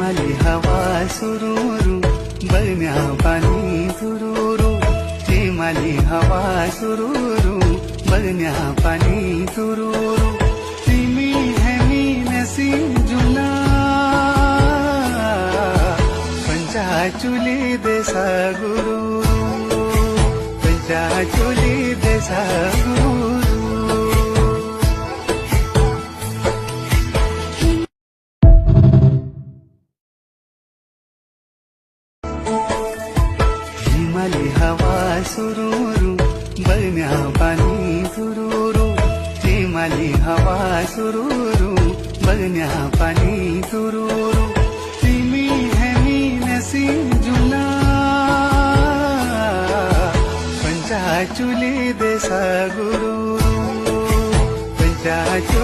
हिमाली हवा सुरूरू बरण्या पाणी तुरूरू, हिमाली हवा सुरूरू बरण्या पाणी तुरूरू, तिमी हेमी नसी जुना पंचाचुली देसा गुरु, पंचाचुली देसा गुरु। हिमाली हवा सुरूरू बरण्या पाणी तुरूरू, हिमाली हवा सुरूरू बरण्या पाणी तुरूरू, तिमी हेमी नसी जुना पंचाचुली देसा गुरु, पंचाचुली